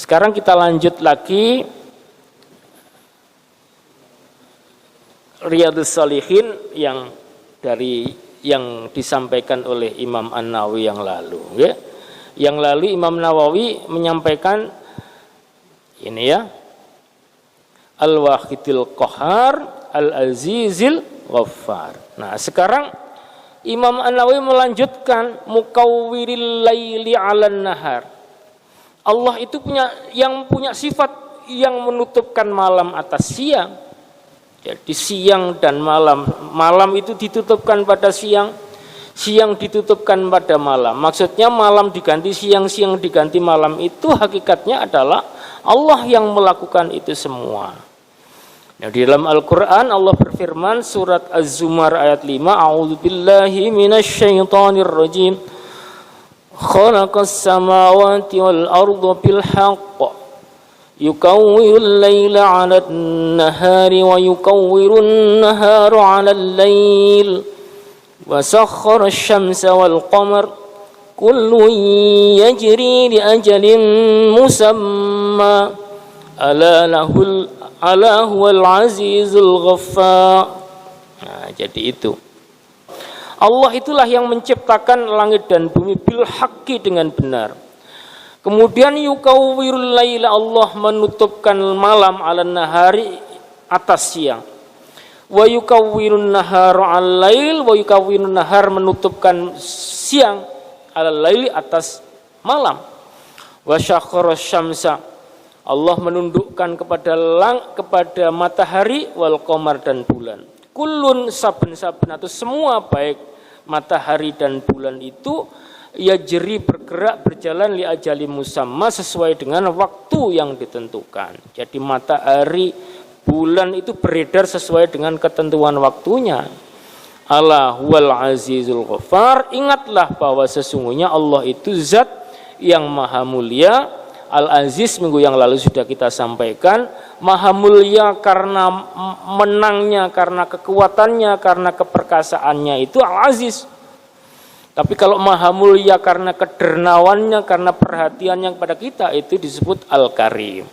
Sekarang kita lanjut lagi Riyadhus Shalihin yang disampaikan oleh Imam An-Nawawi yang lalu, ya. Yang lalu Imam Nawawi menyampaikan ini ya, Al-Wahidil Qahhar, Al-Azizil Ghaffar. Nah, sekarang Imam An-Nawawi melanjutkan Mukawwiril laili 'alan nahar. Allah itu punya sifat yang menutupkan malam atas siang. Jadi siang dan malam, malam itu ditutupkan pada siang, siang ditutupkan pada malam. Maksudnya malam diganti siang, siang diganti malam, itu hakikatnya adalah Allah yang melakukan itu semua. Nah, di dalam Al-Quran Allah berfirman surat Az-Zumar ayat 5, A'udzubillahi minasyaitonir rajim. Khalaqas samawati wal arda bil haqq. Yukawwirul laila 'alan nahari wa yukawwirun nahara 'alal lail. Wa sakhkhara asy-syamsa wal qamar kullun yajri li ajalin musamma. Ala huwal azizul ghaffar. Nah, jadi itu. Allah itulah yang menciptakan langit dan bumi bil haqqi dengan benar. Kemudian yukawwirul laila, Allah menutupkan malam 'alan nahari atas siang. Wa yukawwirun nahara 'alal lail, wa yukawwirun nahar menutupkan siang 'alal laili atas malam. Wa syakhara syamsa, Allah menundukkan kepada matahari wal qamar dan bulan. Kullun saben-saben atau semua baik matahari dan bulan itu yajri bergerak berjalan li ajali musamma sesuai dengan waktu yang ditentukan. Jadi matahari, bulan itu beredar sesuai dengan ketentuan waktunya. Ala huwal azizul ghaffar. Ingatlah bahwa sesungguhnya Allah itu zat yang maha mulia. Al-Aziz minggu yang lalu sudah kita sampaikan, maha mulia karena menangnya, karena kekuatannya, karena keperkasaannya, itu Al-Aziz. Tapi kalau maha mulia karena kedernawannya, karena perhatiannya kepada kita, itu disebut Al-Karim.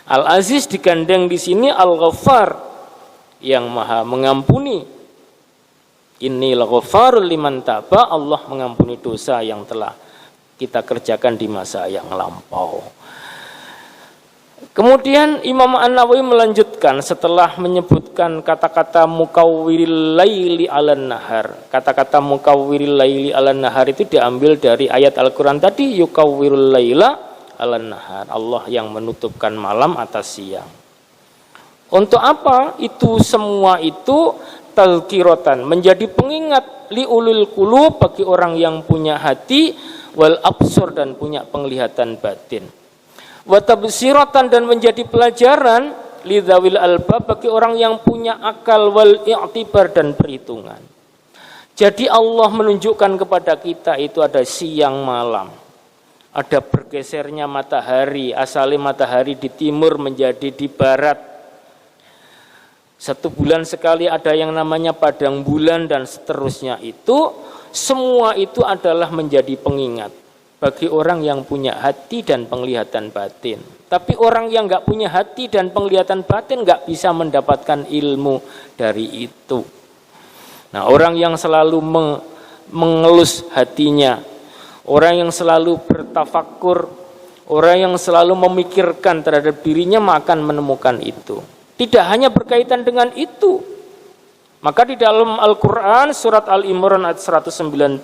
Al-Aziz digandeng di sini Al-Ghaffar, yang maha mengampuni. Innal ghaffarul liman taba, Allah mengampuni dosa yang telah kita kerjakan di masa yang lampau. Kemudian Imam An-Nawawi melanjutkan setelah menyebutkan kata-kata mukawwiril laili 'alan nahar. Kata-kata mukawwiril laili 'alan nahar itu diambil dari ayat Al-Qur'an tadi, yukawwirul laila 'alan nahar. Allah yang menutupkan malam atas siang. Untuk apa? Itu semua itu tazkiratan, menjadi pengingat liulul qulub, bagi orang yang punya hati, wal absur dan punya penglihatan batin, wa tabsiratan dan menjadi pelajaran lidzawil albab, bagi orang yang punya akal, wal i'tibar dan perhitungan. Jadi Allah menunjukkan kepada kita itu ada siang malam, ada bergesernya matahari, asalnya matahari di timur menjadi di barat. 1 bulan sekali ada yang namanya padang bulan dan seterusnya. Itu semua itu adalah menjadi pengingat bagi orang yang punya hati dan penglihatan batin. Tapi orang yang nggak punya hati dan penglihatan batin nggak bisa mendapatkan ilmu dari itu. Nah, orang yang selalu mengelus hatinya, orang yang selalu bertafakkur, orang yang selalu memikirkan terhadap dirinya, maka akan menemukan itu. Tidak hanya berkaitan dengan itu. Maka di dalam Al-Quran surat Al-Imran ayat 190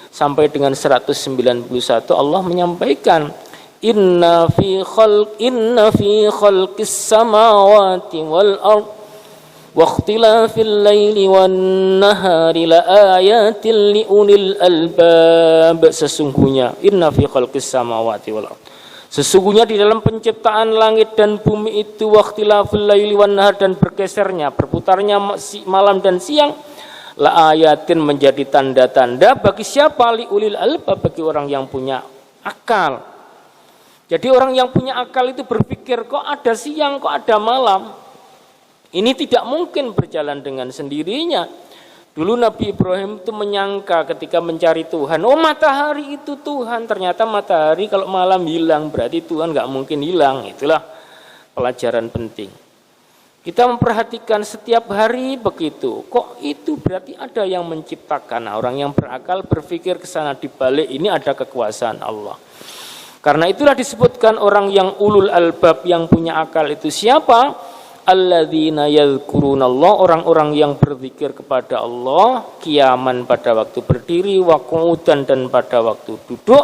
sampai dengan 191 Allah menyampaikan inna fi khalqis samawati wal ard wa ikhtilafil laili wan nahari la ayatin liulil albab. Sesungguhnya inna fi khalqis samawati wal ard, sesungguhnya di dalam penciptaan langit dan bumi itu, wakhtilafil laili wan nahar, dan bergesernya, berputarnya malam dan siang, la ayatin menjadi tanda-tanda bagi siapa? Liulil albab, bagi orang yang punya akal. Jadi orang yang punya akal itu berpikir, kok ada siang, kok ada malam. Ini tidak mungkin berjalan dengan sendirinya. Dulu Nabi Ibrahim itu menyangka ketika mencari Tuhan, oh matahari itu Tuhan. Ternyata matahari kalau malam hilang berarti Tuhan nggak mungkin hilang. Itulah pelajaran penting. Kita memperhatikan setiap hari begitu. Kok itu berarti ada yang menciptakan. Nah, orang yang berakal berpikir ke sana, di balik ini ada kekuasaan Allah. Karena itulah disebutkan orang yang ulul albab, yang punya akal itu siapa? Alladzina yadhkurunallah, orang-orang yang berzikir kepada Allah qiyaman pada waktu berdiri, wa qu'udan dan pada waktu duduk,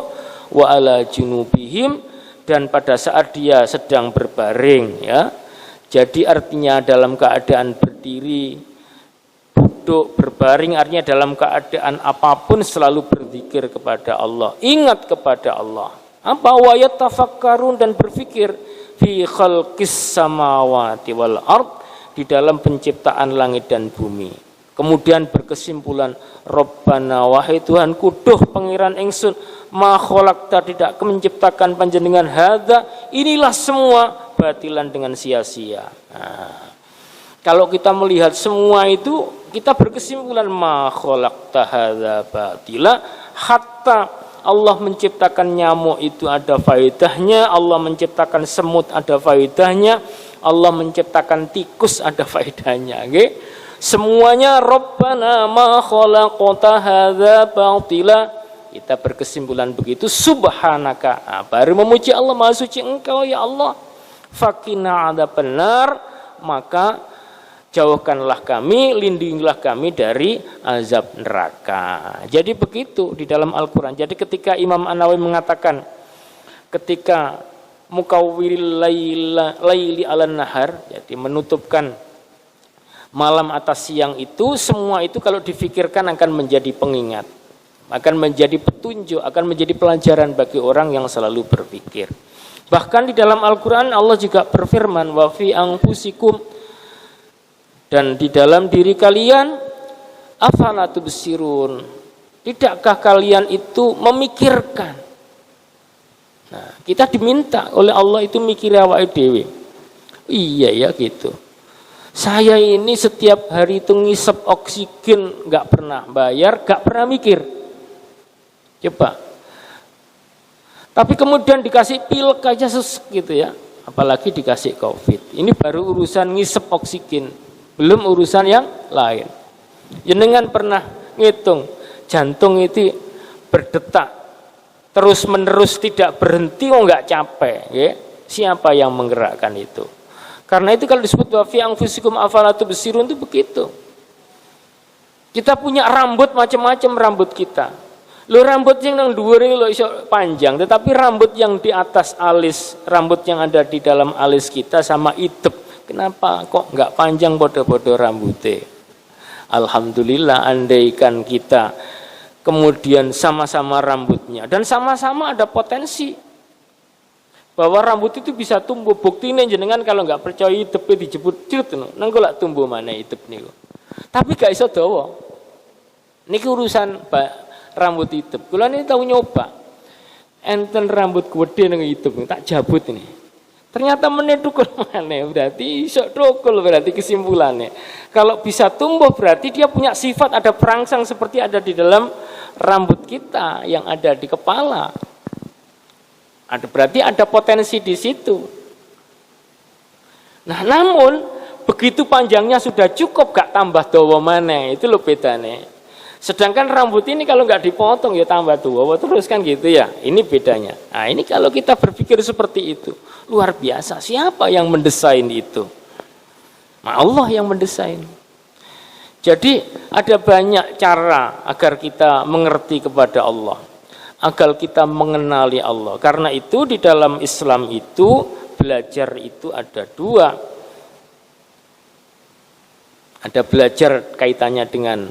wa ala junubihim dan pada saat dia sedang berbaring, ya. Jadi artinya dalam keadaan berdiri, duduk, berbaring, artinya dalam keadaan apapun selalu berzikir kepada Allah, ingat kepada Allah. Apa? Wa yatafakkarun dan berpikir fi khalqis samawati wal ard, di dalam penciptaan langit dan bumi. Kemudian berkesimpulan, Rabbana wahai Tuhanku, duh pangeran ingsun, ma khalaqta tidak menciptakan panjenengan hadza, inilah semua batilan dengan sia-sia. Nah, kalau kita melihat semua itu, kita berkesimpulan ma khalaqta hadza batila, hatta Allah menciptakan nyamuk itu ada faedahnya, Allah menciptakan semut ada faedahnya, Allah menciptakan tikus ada faedahnya, okay? Semuanya Rabbana ma khalaqta hadza batila. Kita berkesimpulan begitu, subhanaka. Nah, baru memuji Allah, maha suci engkau ya Allah. Faqina adzabannar, maka jauhkanlah kami, lindungilah kami dari azab neraka. Jadi begitu di dalam Al-Quran. Jadi ketika Imam An-Nawawi mengatakan, ketika mukawwiril laili alan nahar, jadi menutupkan malam atas siang itu, semua itu kalau difikirkan akan menjadi pengingat, akan menjadi petunjuk, akan menjadi pelajaran bagi orang yang selalu berpikir. Bahkan di dalam Al-Quran Allah juga berfirman, wa fi anfusikum, dan di dalam diri kalian, afala tubsirun, tidakkah kalian itu memikirkan? Nah, kita diminta oleh Allah itu mikir awake dhewe. Iya ya gitu. Saya ini setiap hari itu ngisep oksigen, nggak pernah bayar, nggak pernah mikir. Coba. Tapi kemudian dikasih pil aja gitu ya, apalagi dikasih COVID. Ini baru urusan ngisep oksigen, belum urusan yang lain. Jenengan pernah ngitung jantung itu berdetak terus menerus tidak berhenti, oh nggak capek, ya? Siapa yang menggerakkan itu? Karena itu kalau disebut wa fi anfusikum afala tubsirun itu begitu. Kita punya rambut macam-macam, rambut kita. Lo rambut yang nang dhuwur lo iso panjang, tetapi rambut yang di atas alis, rambut yang ada di dalam alis kita sama idep, kenapa kok nggak panjang bodoh-bodoh rambutnya? Alhamdulillah, andaikan kita kemudian sama-sama rambutnya dan sama-sama ada potensi bahwa rambut itu bisa tumbuh. Buktinya jenengan kalau nggak percaya idepnya dijebut cut, nang kok tumbuh mana idep niku. Tapi gak iso dawa. Niki urusan rambut idep. Kula ini tahu nyoba. Enten rambut gede nang idep tak jabut ini. Ternyata meneh tukul maneh, berarti iso tukul, berarti kesimpulannya. Kalau bisa tumbuh berarti dia punya sifat, ada perangsang seperti ada di dalam rambut kita yang ada di kepala. Ada berarti ada potensi di situ. Nah, namun begitu panjangnya sudah cukup, gak tambah dawa maneh, itu lho bedane. Sedangkan rambut ini kalau nggak dipotong ya tambah tua terus kan gitu ya. Ini bedanya. Nah, ini kalau kita berpikir seperti itu, luar biasa. Siapa yang mendesain itu? Nah, Allah yang mendesain. Jadi ada banyak cara agar kita mengerti kepada Allah, agar kita mengenali Allah. Karena itu di dalam Islam itu belajar itu ada dua. Ada belajar kaitannya dengan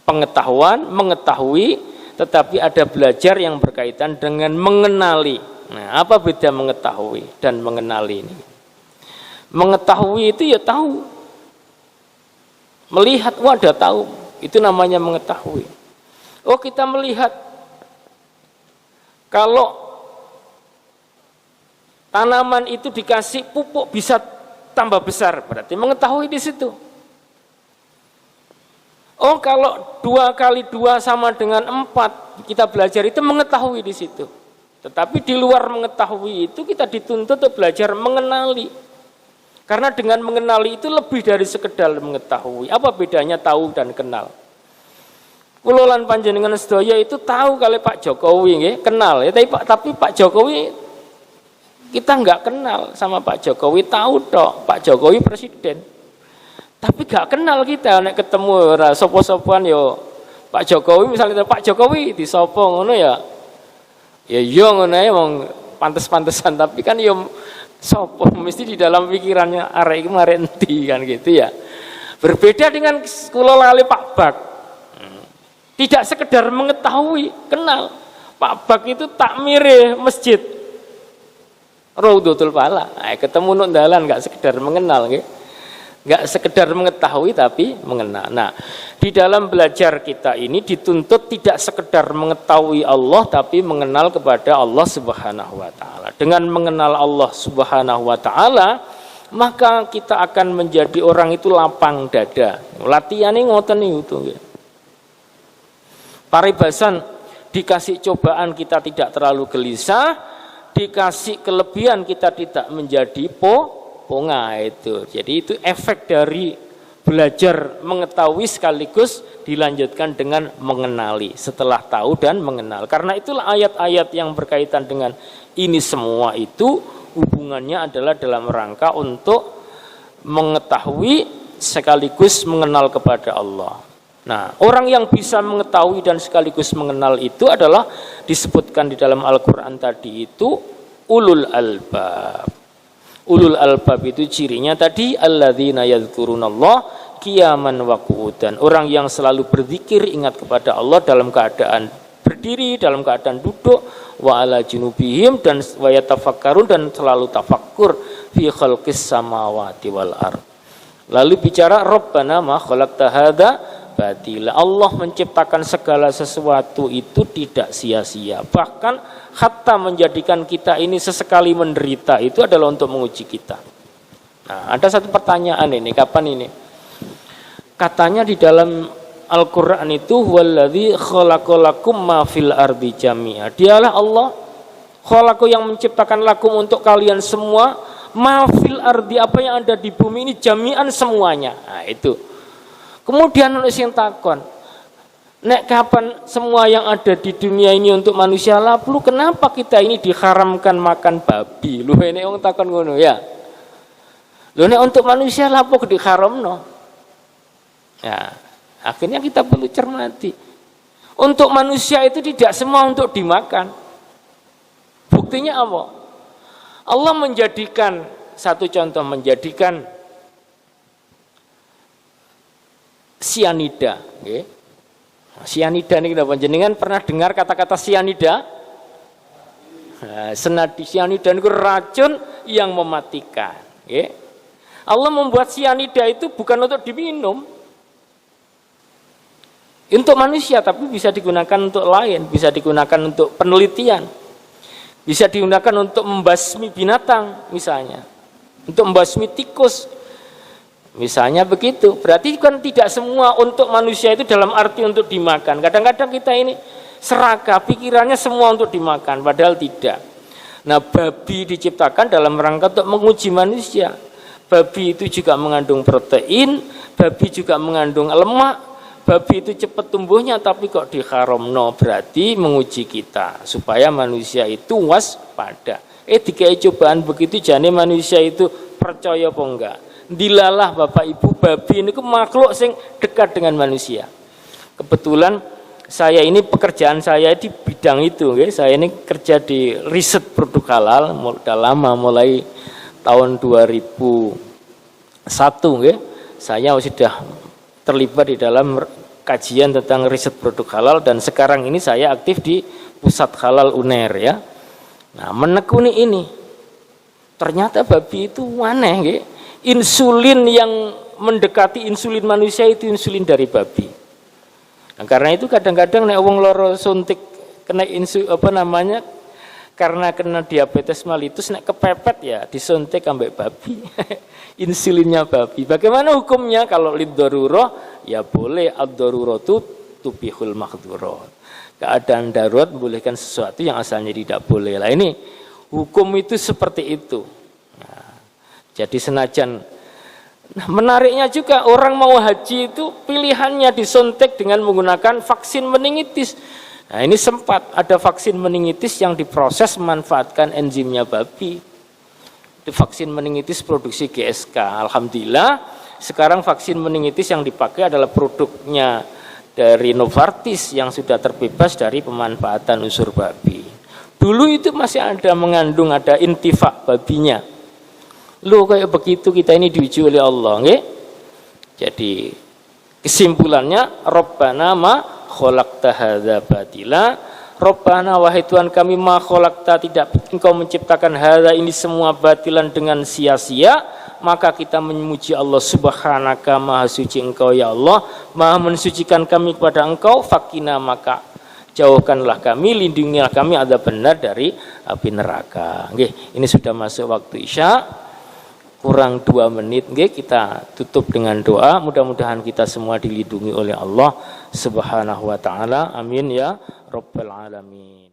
pengetahuan, mengetahui, tetapi ada belajar yang berkaitan dengan mengenali. Nah, apa beda mengetahui dan mengenali ini? Mengetahui itu ya tahu. Melihat, wadah tahu. Itu namanya mengetahui. Oh, kita melihat kalau tanaman itu dikasih pupuk bisa tambah besar, berarti mengetahui di situ. Oh, kalau 2 kali 2 sama dengan 4, kita belajar itu mengetahui di situ. Tetapi di luar mengetahui itu kita dituntut untuk belajar mengenali. Karena dengan mengenali itu lebih dari sekedar mengetahui. Apa bedanya tahu dan kenal? Kula lan panjenengan sedaya itu tahu kalau Pak Jokowi nggih, kenal ya, tapi Pak Jokowi kita enggak kenal sama Pak Jokowi, tahu tok Pak Jokowi presiden. Tapi gak kenal kita nek ketemu ora sapa-sapan yo Pak Jokowi, misalnya Pak Jokowi disopo ngono ya. Ya yo ngono ae wong pantes-pantesan, tapi kan yo sopo mesti di dalam pikirannya arek iki arek endi kan gitu ya. Berbeda dengan kula lali Pak Bak. Tidak sekedar mengetahui, kenal. Pak Bak itu takmire masjid Raudhatul Fala. Ketemu nuk dalan gak sekedar mengenal nggih. Enggak sekedar mengetahui tapi mengenal. Nah, di dalam belajar kita ini dituntut tidak sekedar mengetahui Allah tapi mengenal kepada Allah Subhanahu wa taala. Dengan mengenal Allah Subhanahu wa taala, maka kita akan menjadi orang itu lapang dada. Latihane ngoten niku nggih. Paribasan dikasih cobaan kita tidak terlalu gelisah, dikasih kelebihan kita tidak menjadi ponga itu. Jadi itu efek dari belajar mengetahui sekaligus dilanjutkan dengan mengenali setelah tahu dan mengenal. Karena itulah ayat-ayat yang berkaitan dengan ini semua itu hubungannya adalah dalam rangka untuk mengetahui sekaligus mengenal kepada Allah. Nah, orang yang bisa mengetahui dan sekaligus mengenal itu adalah disebutkan di dalam Al-Quran tadi itu ulul albab. Ulul albab itu cirinya tadi alladzina yadhkurunallah qiyaman wa qu'udan. Orang yang selalu berzikir ingat kepada Allah dalam keadaan berdiri, dalam keadaan duduk, wa ala junubihim dan wa yatafakkarun dan selalu tafakkur fi khalqis samawati wal ard. Lalu bicara Rabbana ma khalaqta hadza batila. Allah menciptakan segala sesuatu itu tidak sia-sia. Bahkan hatta menjadikan kita ini sesekali menderita itu adalah untuk menguji kita. Nah, ada satu pertanyaan ini, kapan ini? Katanya di dalam Al-Qur'an itu huwallazi khalaqalakum ma fil ardi jami'a. Dialah Allah khalaqa yang menciptakan lakum untuk kalian semua ma fil ardi, apa yang ada di bumi ini jami'an semuanya. Nah, itu. Kemudian ono sing takon, nek kapan semua yang ada di dunia ini untuk manusia lalu kenapa kita ini diharamkan makan babi? Lu nek wong takon ngono ya. Lu nek untuk manusia lalu diharamno. Ya, akhirnya kita perlu cermati. Untuk manusia itu tidak semua untuk dimakan. Buktinya apa? Allah menjadikan satu contoh, menjadikan sianida, okay. Sianida ini kita panjenengan pernah dengar kata-kata sianida? Nah, senadi sianida itu racun yang mematikan. Okay. Allah membuat sianida itu bukan untuk diminum, untuk manusia, tapi bisa digunakan untuk lain, bisa digunakan untuk penelitian, bisa digunakan untuk membasmi binatang, misalnya, untuk membasmi tikus. Misalnya begitu, berarti kan tidak semua untuk manusia itu dalam arti untuk dimakan. Kadang-kadang kita ini serakah, pikirannya semua untuk dimakan, padahal tidak. Nah, babi diciptakan dalam rangka untuk menguji manusia. Babi itu juga mengandung protein, babi juga mengandung lemak, babi itu cepat tumbuhnya, tapi kok diharamno, berarti menguji kita supaya manusia itu waspada. Dikai cobaan begitu, jane manusia itu percaya apa enggak? Dilalah Bapak Ibu, babi ini makhluk yang dekat dengan manusia. Kebetulan saya ini pekerjaan saya di bidang itu, okay? Saya ini kerja di riset produk halal, sudah lama, mulai tahun 2001, okay? Saya sudah terlibat di dalam kajian tentang riset produk halal dan sekarang ini saya aktif di Pusat Halal UNER ya. Nah, menekuni ini, ternyata babi itu aneh, okay? Insulin yang mendekati insulin manusia itu insulin dari babi. Nah, karena itu kadang-kadang nek wong loro suntik kena karena kena diabetes mellitus nek kepepet ya disuntik ambek babi. Insulinnya babi. Bagaimana hukumnya kalau lid-darurah? Ya boleh, ad-daruratu tubihul mahdzurat. Keadaan darurat membolehkan sesuatu yang asalnya tidak boleh. Lah ini hukum itu seperti itu. Nah, jadi senajan menariknya juga orang mau haji itu pilihannya disuntik dengan menggunakan vaksin meningitis. Nah ini sempat ada vaksin meningitis yang diproses memanfaatkan enzimnya babi. Itu vaksin meningitis produksi GSK. Alhamdulillah sekarang vaksin meningitis yang dipakai adalah produknya dari Novartis yang sudah terbebas dari pemanfaatan unsur babi. Dulu itu masih ada mengandung ada intifak babinya. Loh kayak begitu kita ini diuji oleh Allah, nggih? Jadi kesimpulannya Rabbana ma khalaqta hadza batila, Rabbana wahai Tuhan kami ma khalaqta tidak engkau menciptakan hadza ini semua batilan dengan sia-sia, maka kita memuji Allah subhanaka maha suci engkau ya Allah, maha mensucikan kami kepada engkau, fakina maka jauhkanlah kami, lindungilah kami ada benar dari api neraka. Nggih, ini sudah masuk waktu Isya. Kurang 2 menit, kita tutup dengan doa. Mudah-mudahan kita semua dilindungi oleh Allah Subhanahu wa taala. Amin ya rabbal alamin.